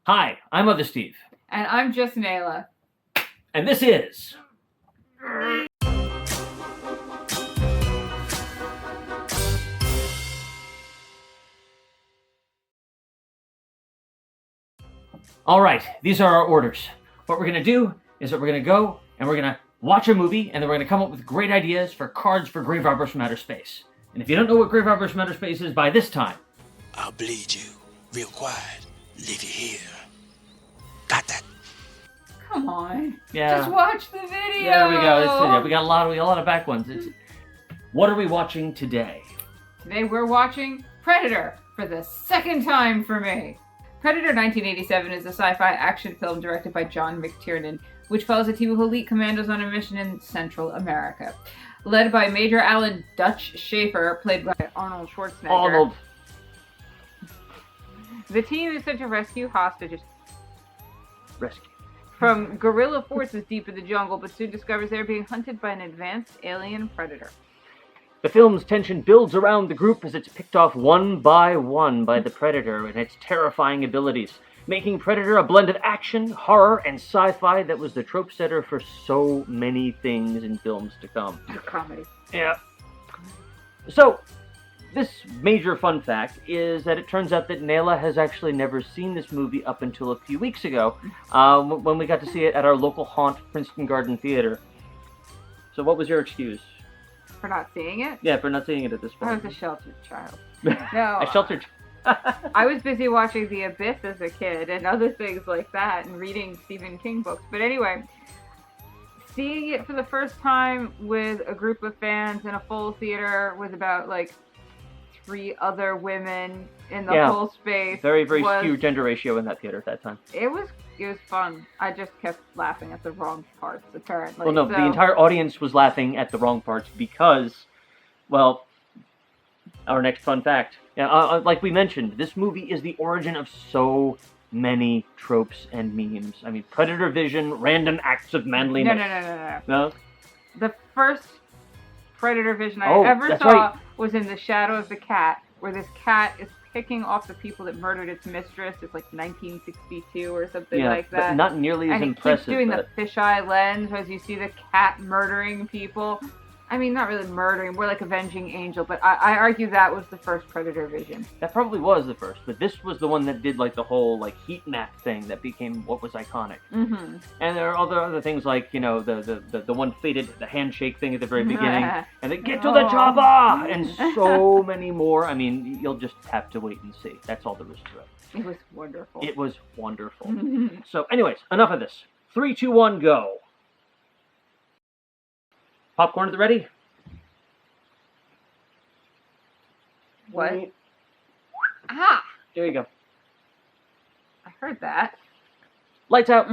Hi, I'm Other Steve. And I'm just Nayla. And this is... Alright, these are our orders. What we're going to do is that we're going to go and we're going to watch a movie and then we're going to come up with great ideas for cards for Grave Robbers from Outer Space. And if you don't know what Grave Robbers from Outer Space is by this time... I'll bleed you real quiet. Leave you here. Got that? Come on. Yeah. Just watch the video. There we go. We got a lot of back ones. What are we watching today? Today we're watching Predator for the second time for me. Predator 1987 is a sci-fi action film directed by John McTiernan, which follows a team of elite commandos on a mission in Central America. Led by Major Alan Dutch Schaefer, played by Arnold Schwarzenegger. Arnold. The team is sent to rescue hostages Rescue. from guerrilla forces deep in the jungle, but soon discovers they're being hunted by an advanced alien predator. The film's tension builds around the group as it's picked off one by one by the Predator and its terrifying abilities, making Predator a blend of action, horror, and sci-fi that was the trope setter for so many things in films to come. Comedy. Yeah. So, this major fun fact is that it turns out that Nayla has actually never seen this movie up until a few weeks ago, when we got to see it at our local haunt, Princeton Garden Theater. So what was your excuse? For not seeing it? Yeah, for not seeing it at this point. I was a sheltered child. No. A sheltered... I was busy watching The Abyss as a kid and other things like that and reading Stephen King books. But anyway, seeing it for the first time with a group of fans in a full theater with about like 3 other women in the whole space. Very skewed gender ratio in that theater at that time. It was fun. I just kept laughing at the wrong parts, apparently. Well, no, the entire audience was laughing at the wrong parts because, well, our next fun fact. Yeah, like we mentioned, this movie is the origin of so many tropes and memes. I mean, Predator vision, random acts of manliness. No? The first Predator vision I ever saw was in The Shadow of the Cat, where this cat is picking off the people that murdered its mistress. It's like 1962 or something like that. But not nearly as impressive. And he keeps doing the fisheye lens as you see the cat murdering people. I mean, not really murdering, more like Avenging Angel, but I argue that was the first Predator vision. That probably was the first, but this was the one that did like the whole like heat map thing that became what was iconic. Mm-hmm. And there are other things like, you know, the one fated, the handshake thing at the very beginning, and then get to the chopper, and so many more. I mean, you'll just have to wait and see. That's all there is to it. It was wonderful. It was wonderful. So anyways, enough of this. 3, 2, 1, go. Popcorn at the ready? What? Ah! There you go. I heard that. Lights out.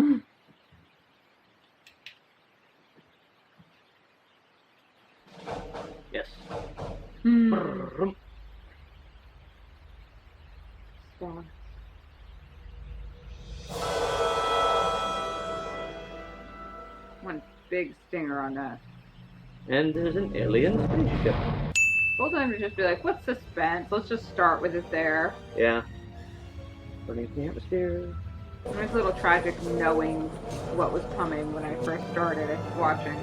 Yes. One big stinger on that. And there's an alien spaceship. Both of them would just be like, what's suspense? Let's just start with it there. Yeah. Burning the atmosphere. It was a little tragic knowing what was coming when I first started watching.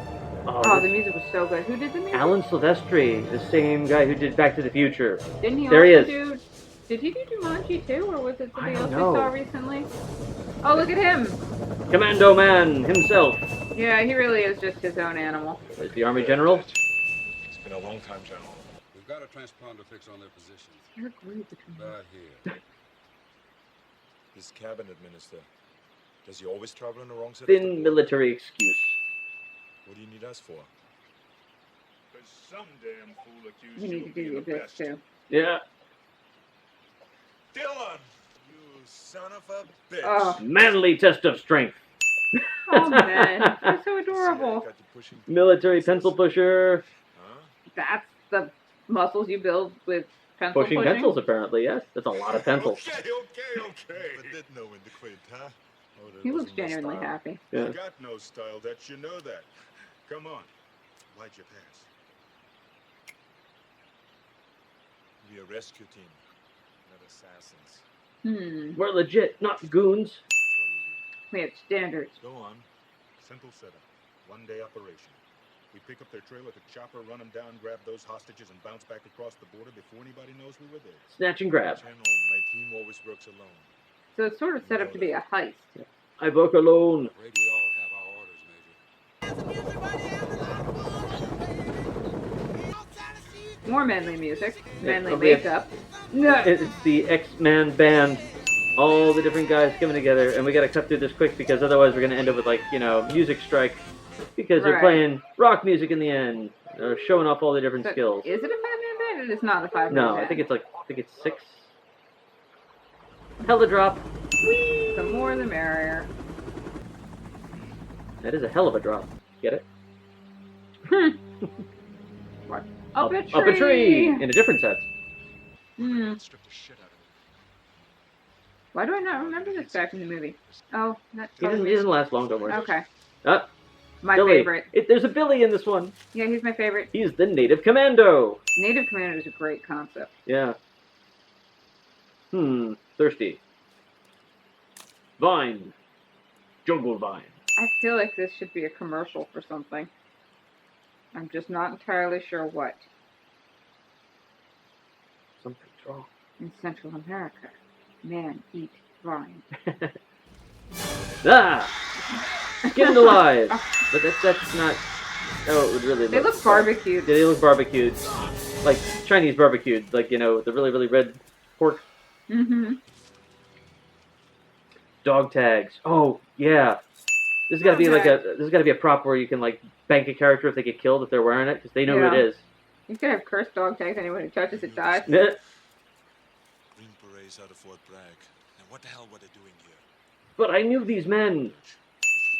Oh, the music was so good. Who did the music? Alan Silvestri, the same guy who did Back to the Future. Didn't he there he also is. Did he do Jumanji too, or was it something else we know. saw recently? Oh, look at him! Commando Man himself. Yeah, he really is just his own animal. Is the Army General? It's been a long time, General. We've got a transponder fix on their positions. You're great between Right here. This cabinet minister, does he always travel in the wrong side? Thin military excuse. What do you need us for? Because some damn fool accused You need to of do being your the best best. too. Yeah. Dylan! You son of a bitch! Oh, Manly test of strength. oh man, you're so See, I adorable. got you pushing. Military pencil pusher. Huh? That's the muscles you build with pencil Pushing pencils, apparently, yes. That's a lot of pencils. Okay. But did know when to quit, huh? Oh, that He looks wasn't my genuinely style. happy. Yeah. I got no style, that you know that. Come on. Why'd you pass? We a rescue team, not assassins. We're legit, not goons. We have standards. Go on. Simple setup. One-day operation. We pick up their trail at the chopper, run them down, grab those hostages, and bounce back across the border before anybody knows we were there. Snatch and grab. Channel, my team always works alone. So it's sort of set up to be a heist. I work alone. Afraid we all have our orders, Major. More manly music. Manly we have- makeup. No. It's the X-Man band. All the different guys coming together, and we gotta cut through this quick because otherwise we're gonna end up with, like, you know, music strike. Because they're Right. playing rock music in the end. They're showing off all the different So skills. Is it a 5-man band? It is not a 5-man No, band. I think it's 6. Hella drop. The more the merrier. That is a hell of a drop. Get it? What? Up a tree! Up a tree! In a different set. Strip the shit out of Why do I not remember this guy from the movie? Oh, that's He doesn't last long, don't worry. Okay. My Billy. favorite. There's a Billy in this one. Yeah, he's my favorite. He's the native commando. Native Commander is a great concept. Yeah. Thirsty. Vine. Jungle vine. I feel like this should be a commercial for something. I'm just not entirely sure what. Something's wrong. In Central America, man eat vine. Skinned alive. But that's not how it would really look. They look barbecued. They look barbecued. Like Chinese barbecued. Like, you know, the really, really red pork. Mm-hmm. Dog tags. Oh, yeah. This has got to be like this has got to be a prop where you can, like, bank a character if they get killed if they're wearing it, because they know who Yeah. it is. You could have cursed dog tags. Anyone who touches it dies. Yeah. Green Berets out of Fort Bragg. Now what the hell were they doing here? But I knew these men.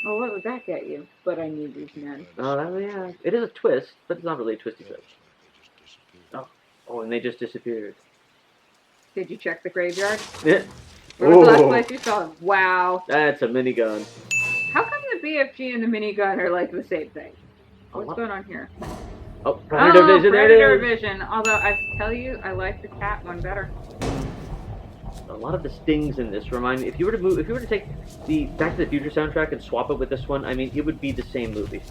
Oh, what would that get you? But I need these men. Oh, yeah. It is a twist, but it's not really a twisty twist. Oh, and they just disappeared. Did you check the graveyard? Yeah. Where was the last Ooh. place you saw them? Wow. That's a minigun. How come the BFG and the minigun are like the same thing? What's what? going on here? Oh, Predator Vision, there Predator it is. Vision. Although I tell you, I like the cat one better. A lot of the stings in this remind me. If you were to take the Back to the Future soundtrack and swap it with this one, I mean, it would be the same movie.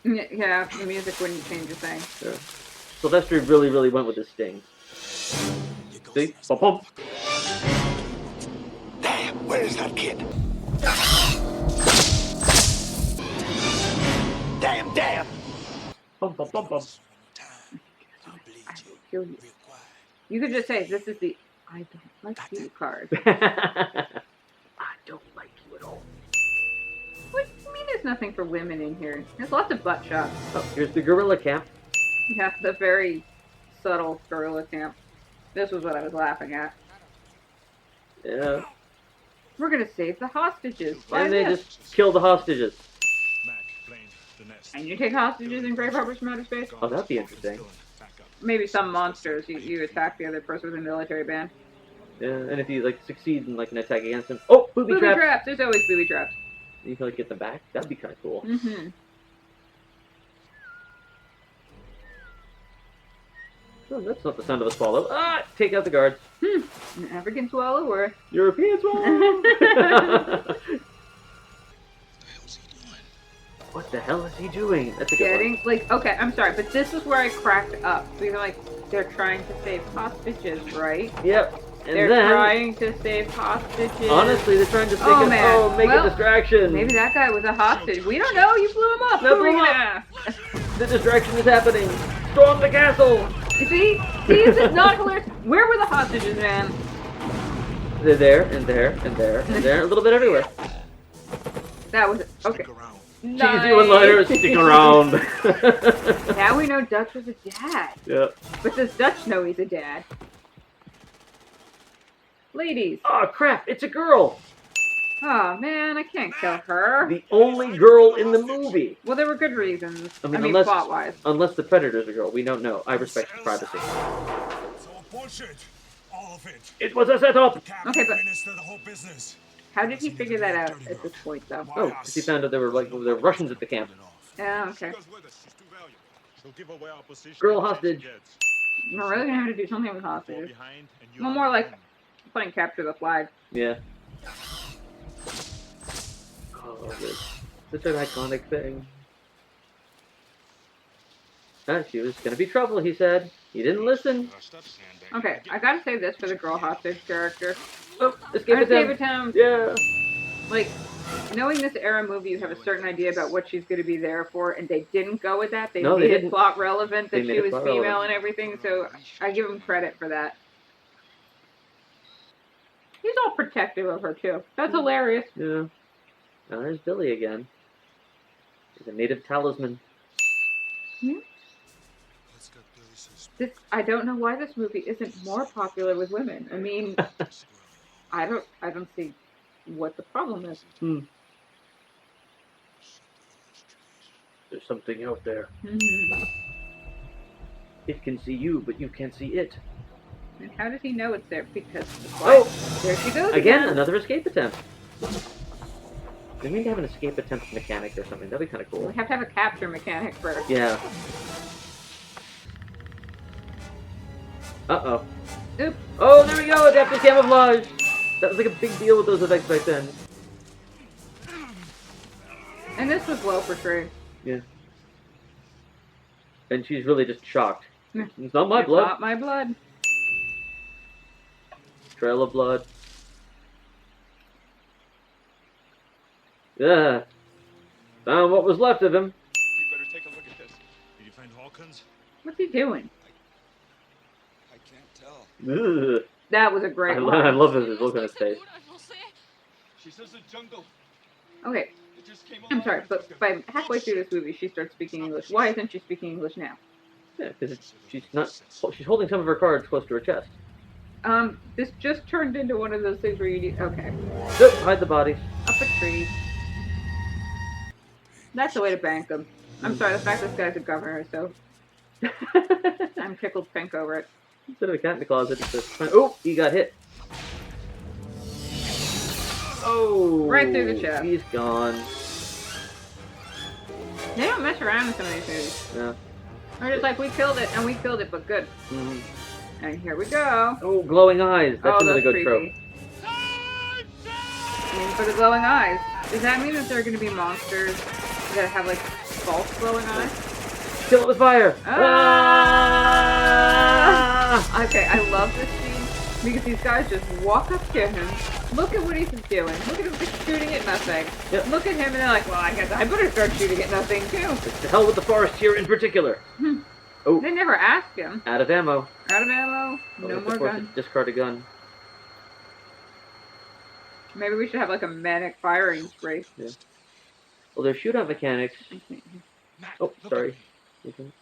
Yeah, the music wouldn't change a thing. Yeah. Sylvester really, really went with the stings. See? Bum, bum. Damn, where is that kid? Damn! Bum, bum, bum, bum. I'll bleed I you will kill you. real quiet. You could just say, this is the I don't like you card. I don't like you at all. What do you mean there's nothing for women in here? There's lots of butt shots. Oh, here's the guerrilla camp. Yeah, the very subtle guerrilla camp. This was what I was laughing at. Yeah. We're gonna save the hostages. And they just kill the hostages. Mac, plane, the nest. And you take hostages in Grave Harbors from outer space? Oh, that'd be interesting. Back up. Maybe some monsters. You attack the other person with a military band. Yeah, and if you, like, succeed in, like, an attack against them. Oh, booby Booby traps! traps! There's always booby traps. You can, like, get them back. That'd be kind of cool. Mm-hmm. Oh, that's not the sound of a swallow. Ah! Take out the guards. An African swallower. European swallow! What the hell is he doing? That's a good one. Getting, like, okay, I'm sorry, but this is where I cracked up. Because, like, they're trying to save hostages, right? Yep. And They're then, trying to save hostages. honestly, they're trying to think Oh, of, man. make Well, a distraction. Maybe that guy was a hostage. We don't know. You blew him up. No, Who are we blew gonna him ask? The distraction is happening. Storm the castle. You see? See, is it not hilarious? Where were the hostages, man? They're there, and there, and there, and there, a little bit everywhere. That was okay. Stick around. Cheesy one-liners, stick around. Now we know Dutch was a dad. Yeah. But does Dutch know he's a dad? Ladies. Oh, crap, it's a girl. Oh, man, I can't kill her. The only girl in the movie. Well, there were good reasons. I mean, unless, plot-wise. unless the Predator's a girl. We don't know. I respect his privacy. It's all bullshit. All of it. It was a setup. Okay, but Minister, the whole business. how did he figure that out at this point, though? Oh, because he found out there were Russians at the camp. Yeah, okay. She goes with us. She's too valuable. She'll give away our position. Girl and hostage. she gets. We're really gonna have to do something with Fall hostages. behind and you Well, are more like alone. playing capture the flag. Yeah. Oh, this such an iconic thing. She was gonna be trouble, he said. He didn't listen. Okay, I gotta say this for the girl hostage character. Oh, escape attempt. attempt. Yeah. Like, knowing this era movie, you have a certain idea about what she's going to be there for, and they didn't go with that. They No, made they it didn't. plot relevant They that made she it was plot female relevant. and everything, so I give them credit for that. He's all protective of her, too. That's hilarious. Yeah. Now there's Billy again. He's a native talisman. I don't know why this movie isn't more popular with women. I mean, I don't see what the problem is. There's something out there. Mm-hmm. It can see you, but you can't see it. And how does he know it's there? Because there she goes again. Another escape attempt. We need to have an escape attempt mechanic or something. That'd be kind of cool. We have to have a capture mechanic first. Yeah. Uh-oh. Oops. Oh, there we go! Adaptive camouflage! That was like a big deal with those effects back then. And this was well portrayed. Yeah. And she's really just shocked. Yeah. It's not my It's blood. not my blood. Trail of blood. Yeah. Found what was left of him. You better take a look at this. Did you find Hawkins? What's he doing? I can't tell. Ugh. That was a great I one. love his look on his face. She says the jungle. Okay, It just came I'm alive. sorry, but by halfway through this movie, she starts speaking English. Why isn't she speaking English now? Yeah, because she's not. She's holding some of her cards close to her chest. This just turned into one of those things where you need. Okay, Nope, hide the body. up a tree. That's the way to bank them. I'm sorry, the fact this guy's a governor, so I'm tickled pink over it. Instead of a cat in the closet, it's just. Oh, he got hit. Oh, Right through the chest. He's gone. They don't mess around in some of these movies. Yeah. They're just like, we killed it, and we killed it, but good. Mm-hmm. And here we go. Oh, glowing eyes. That's another good creepy. trope. And for the glowing eyes, does that mean that there are going to be monsters that have like false glowing eyes? Kill it with fire. Ah! Okay, I love this scene because these guys just walk up to him. Look at what he's doing. Look at him just shooting at nothing. Yep. Look at him and they're like, well, I guess I better start shooting at nothing too. It's to hell with the forest here in particular. Oh, They never ask him. out of ammo. Out of ammo, Oh, no of more course, gun. discard a gun. Maybe we should have like a manic firing spree. Yeah. Well, there's shootout mechanics. Matt, Oh, look sorry. at me.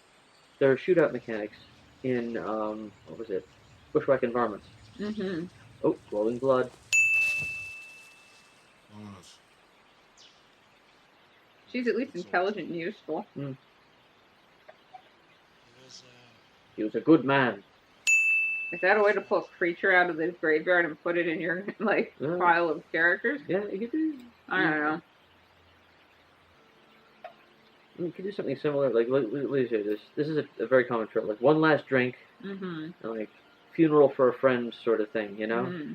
There are shootout mechanics in what was it? Bushwhack environments. Mm-hmm. Oh, glowing blood. She's at least intelligent and useful. He was a good man. Is that a way to pull a creature out of the graveyard and put it in your like Yeah. pile of characters? Yeah, you could do. I don't know. You could do something similar. Like, let me say this. This is a very common trope. Like, one last drink, Mm-hmm. and like funeral for a friend sort of thing. You know, Mm-hmm.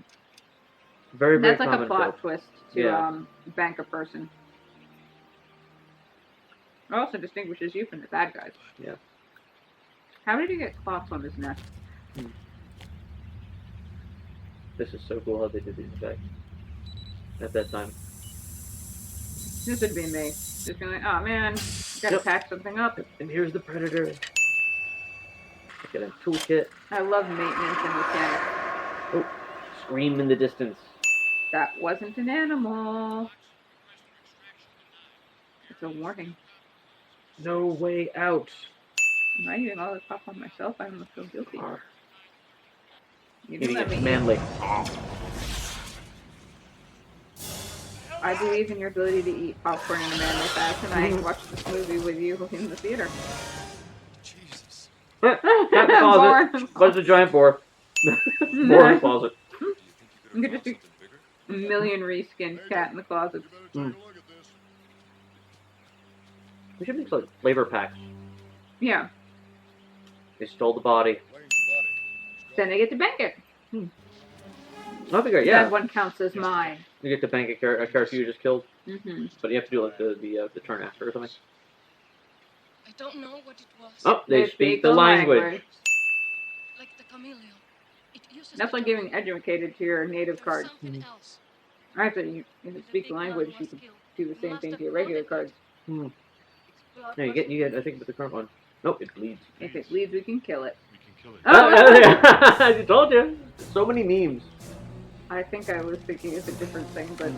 very very That's like common a plot trope. twist to Yeah. bank a person. It also distinguishes you from the bad guys. Yeah. How did he get clots on his neck? This is so cool how they did these effects at that time. This would be me. Just being like, oh man, gotta Yep. patch something up. And here's the predator. Look at him, toolkit. I love maintenance and mechanics. Oh, scream in the distance. That wasn't an animal. It's a warning. No way out. Am I eating all this popcorn myself? I almost feel guilty. Arr. You Eating didn't let it me. manly. I believe in your ability to eat popcorn in a manly fashion. I watched this movie with you in the theater. Jesus. Cat in the closet. What's a giant boar? Boar in the closet. You could just do a million reskinned cat in the closet. We should make like flavor packs. Yeah. They stole the body. Then they get to bank it. That'd be great. Yeah. That one counts as mine. You get to bank a character you just killed, Mm-hmm. but you have to do like the turn after or something. I don't know what it was. Oh, they speak the language. Like the chameleon. It uses That's the like tone. giving educated to your native There card. was something else. I said if you The speak the big language, man you was can killed. do the He same must thing have to your regular flooded cards. it. Yeah, you get. I think with the current one. Nope, it bleeds. If it bleeds, we can kill it. We can kill it. Oh! I told you. So many memes. I think I was thinking it's a different thing, but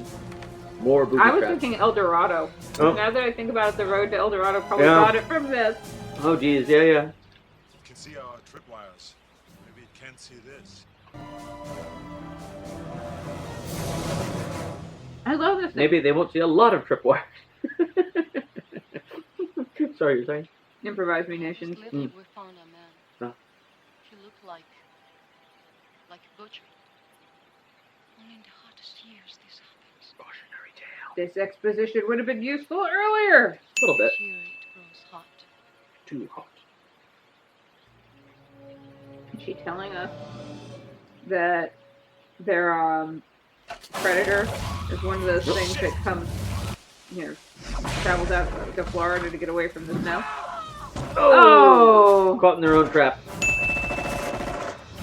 More booby I was traps. thinking El Dorado. Oh. Now that I think about it, the road to El Dorado probably Yeah. got it from this. Oh, geez. Yeah, yeah. You can see our tripwires. Maybe it can't see this. I love this thing. Maybe they won't see a lot of tripwires. Sorry, you're saying? Improvise munitions. Lately we found a man. Oh. He looked like a butcher. Only in the hottest years this happens. Cautionary tale. This exposition would have been useful earlier. A little bit. Here it grows hot. Too hot. Is she telling us that their predator is one of those things that comes, travels out to Florida to get away from the snow? Oh! Caught in their own trap.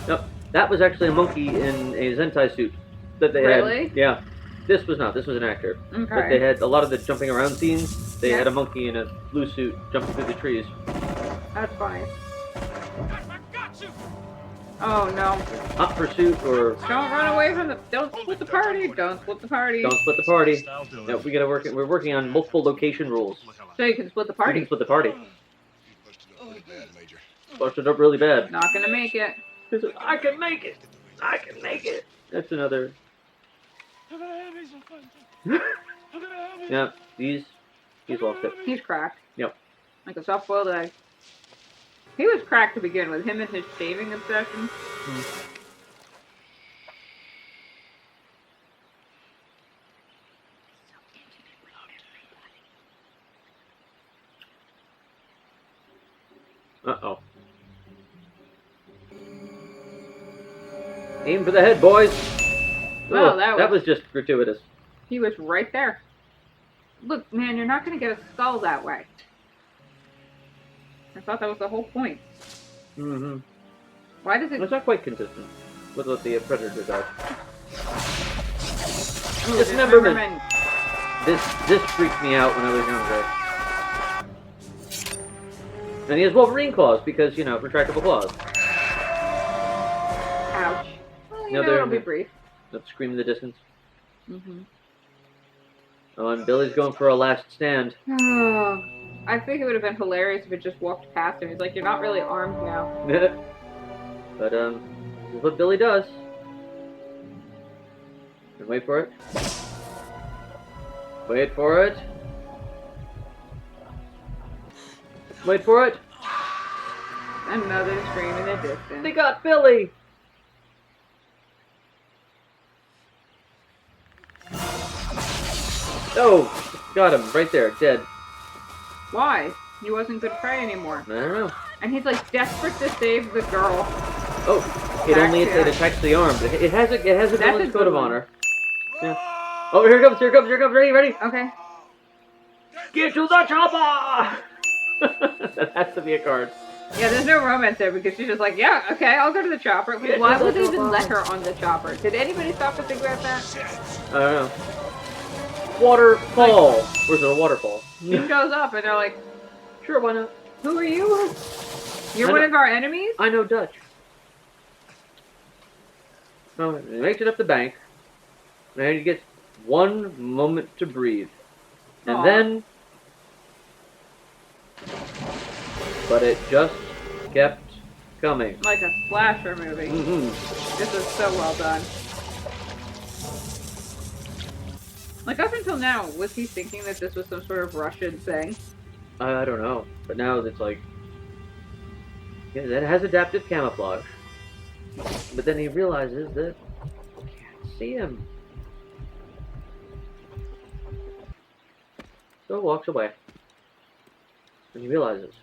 Nope. That was actually a monkey in a Zentai suit that they Really? had. Yeah. This was not. This was an actor. Okay. But they had a lot of the jumping around scenes. They Yeah. had a monkey in a blue suit jumping through the trees. That's funny. I got you! Oh no. Hot pursuit or Don't run away from the. Don't split the party. Don't split the party. don't split the party. Style doing No, we gotta work. We're working on multiple location rules. So you can split the We can party. split the party. You busted up pretty bad, Major. Busted up really bad. Not gonna make it. I can make it. I can make it. That's another. I'm gonna have me some fun. I'm gonna have me. Yeah. He's lost it. He's cracked. Yep. Like a soft-boiled egg. He was cracked to begin with. Him and his shaving obsession. Uh-oh. Aim for the head, boys. Well, Ugh, that that was- was just gratuitous. He was right there. Look, man, you're not gonna get a skull that way. I thought that was the whole point. Mm-hmm. Why does it? It's not quite consistent with what the Predator does. Ooh, Dismemberment. This freaked me out when I was younger. And he has Wolverine claws because, retractable claws. Ouch. Well, No, they're it'll in be the- brief. That scream in the distance. Mm-hmm. Oh, and Billy's going for a last stand. Oh, I think it would have been hilarious if it just walked past him. He's like, "You're not really armed now." But, this is what Billy does. And wait for it. Wait for it. Wait for it. Another scream in the distance. They got Billy! Oh, got him right there, dead. Why? He wasn't good prey anymore. I don't know. And he's like desperate to save the girl. Oh, it only Attacks, yeah. attacks the arm. But it has a That's villain's a code good of one. honor. Yeah. Oh, here it comes, here it comes, here it comes. Ready? Okay. Get to the chopper! That has to be a card. Yeah, there's no romance there because she's just like, yeah, okay, I'll go to the chopper. Yeah, Why she's would they like, even "Oh, let her on the chopper? Did anybody stop to think about that? I don't know. Waterfall. Where's a waterfall? She shows up and they're like, Sure, why not? who are you? You're I one know- of our enemies? I know Dutch. Oh, he makes it up the bank. And he gets one moment to breathe. And Aw. then... But it just kept coming. Like a slasher movie. Mm-hmm. This is so well done. Like, up until now, was he thinking that this was some sort of Russian thing? I don't know. But now it's like... Yeah, that has adaptive camouflage. But then he realizes that... I can't see him. So walks away. And he realizes...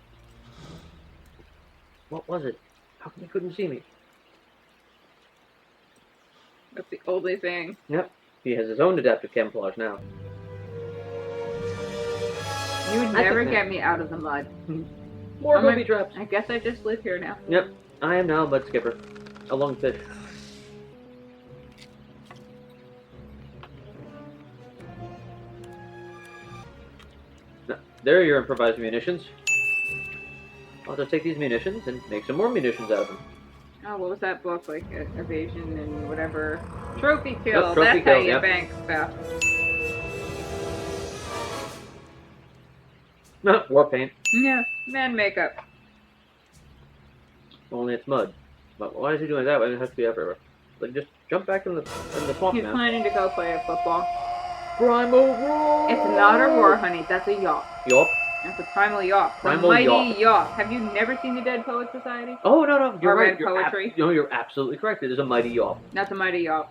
What was it? How come he couldn't see me? That's the only thing. Yep. He has his own adaptive camouflage now. You would That's never okay. get me out of the mud. More I'm booby like- traps. I guess I just live here now. Yep. I am now a mud skipper. A lone fish. Now, there are your improvised munitions. I'll just take these munitions and make some more munitions out of them. Oh, what was that book? Like evasion and whatever. Trophy kill. Yep, trophy That's how kill, you yep. bank stuff. War paint. Yeah, man makeup. Only it's mud. But why is he doing it that way? It has to be everywhere. Like, just jump back in the swamp He's now. planning to go play a football. Primal roar! It's not a roar, honey. That's a yacht. Yup. That's a primal yacht. The Primal mighty yacht. yacht. Have you never seen the Dead Poet Society? Oh, no. You're Or right. read You're poetry? no, you're absolutely correct. It is a mighty yacht. That's a mighty yacht.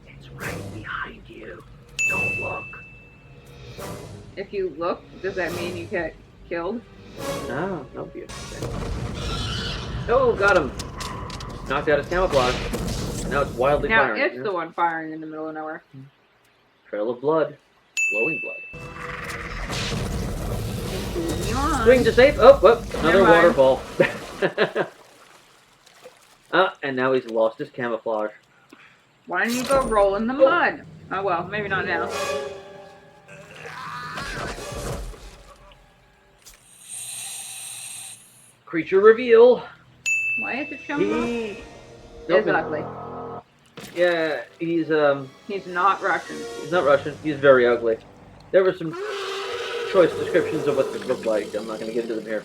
It's right behind you. Don't look. If you look, does that mean you get killed? No, no beautiful. Oh, got him. Knocked out his camouflage. Now it's wildly Now firing. it's the one firing in the middle of nowhere. Trail of blood. Glowing blood. Yawn. Swing to safe. Oh, whoop. Another Never mind. waterfall. And now he's lost his camouflage. Why don't you go roll in the mud? Oh well, maybe not now. Creature reveal. Why is it showing up? He It's ugly. Yeah, he's He's not Russian. not Russian. He's very ugly. There were some choice descriptions of what this looked like. I'm not going to get into them here.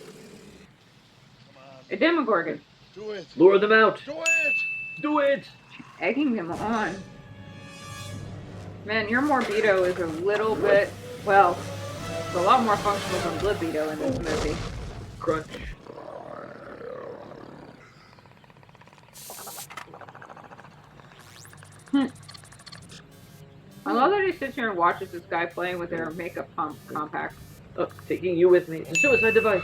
A Demogorgon. Do it. Lure them out. Do it. Do it. Egging them on. Man, your Morbido is a little bit, well, it's a lot more functional than Libido in this movie. Crunch. I love that he sits here and watches this guy playing with their makeup compact. Oh, taking you with me. It's a suicide device.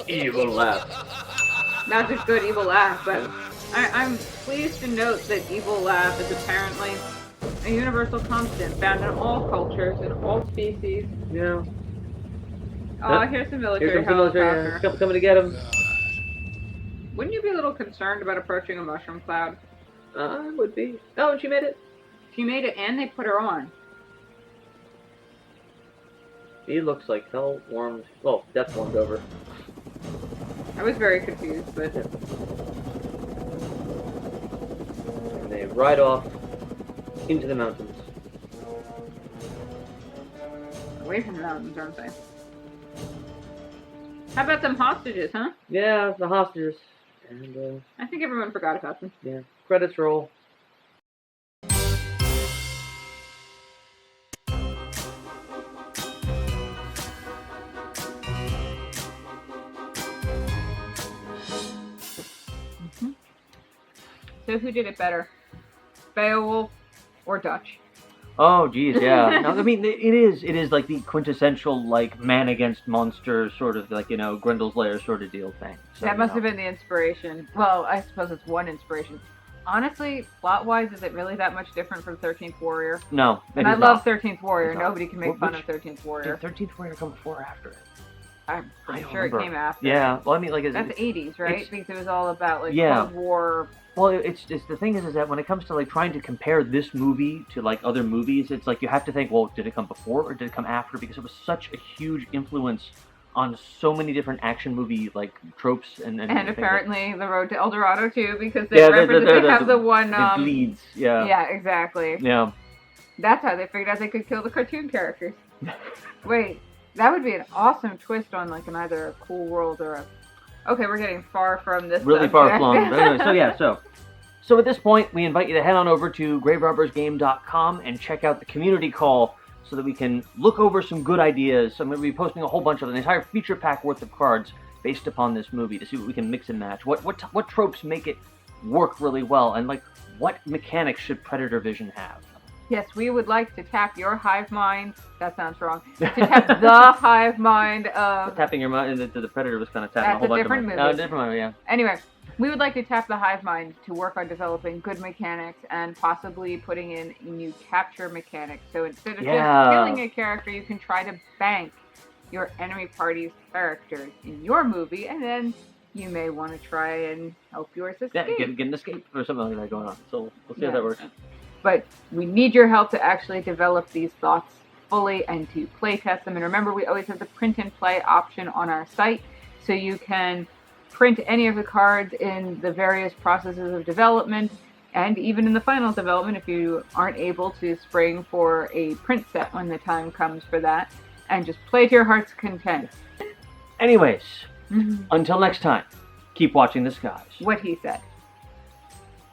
Evil laugh. Not just good evil laugh, but I'm pleased to note that evil laugh is apparently a universal constant found in all cultures and all species. Yeah. Oh, Yep. here's the Here military comes the military. helicopter. Coming to get him. Wouldn't you be a little concerned about approaching a mushroom cloud? I would be. Oh, and she made it. She made it and they put her on. He looks like hell warmed. Well, death warmed over. I was very confused, but And they ride off into the mountains. away from the mountains, aren't they? How about them hostages, huh? Yeah, the hostages. And, I think everyone forgot about them. yeah. Credits roll. So who did it better? Beowulf or Dutch? Oh, geez, yeah. No, I mean, it is like the quintessential, like, man against monster sort of, like, Grendel's Lair sort of deal thing. So, That must have been the inspiration. Well, I suppose it's one inspiration. Honestly, plot-wise, is it really that much different from 13th Warrior? No, And I love 13th Warrior. Nobody can make fun Which- of 13th Warrior. Did 13th Warrior come before or after it? I'm I pretty don't sure it remember. came after. Yeah, well, I mean, like, That's 80s, right? it's- Because it was all about, like, Yeah. Cold War. well, it's the thing is that when it comes to, like, trying to compare this movie to, like, other movies, it's like you have to think, well, did it come before or did it come after? Because it was such a huge influence on so many different action movie, like, tropes and And things like- apparently The Road to El Dorado, too, because they Yeah, they have the one... it bleeds, yeah. Yeah, exactly. Yeah. That's how they figured out they could kill the cartoon characters. Wait, that would be an awesome twist on, like, an either a Cool World or a... Okay, we're getting far from this Really far subject. flung. But anyway, so at this point, we invite you to head on over to graverobbersgame.com and check out the community call so that we can look over some good ideas. I'm going to be posting a whole bunch of an entire feature pack worth of cards based upon this movie to see what we can mix and match. What tropes make it work really well, and like what mechanics should Predator Vision have? Yes, we would like to tap your hive mind. That sounds wrong. To tap the hive mind of... Tapping your mind into the Predator was kind of tapping That's a whole a bunch different of movie. different movie, yeah. Anyway, We would like to tap the hive mind to work on developing good mechanics and possibly putting in a new capture mechanic. So instead of just killing a character, you can try to bank your enemy party's characters in your movie, and then you may want to try and help yours escape. Yeah, get an escape or something like that going on. So we'll see how that works. But we need your help to actually develop these thoughts fully and to play test them. And remember, we always have the print and play option on our site, so you can print any of the cards in the various processes of development, and even in the final development if you aren't able to spring for a print set when the time comes for that, and just play to your heart's content. Anyways, until next time, keep watching the skies. What he said.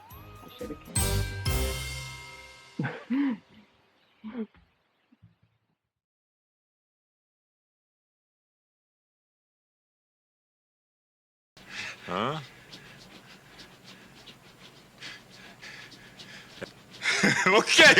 I should have cared. Huh? Okay.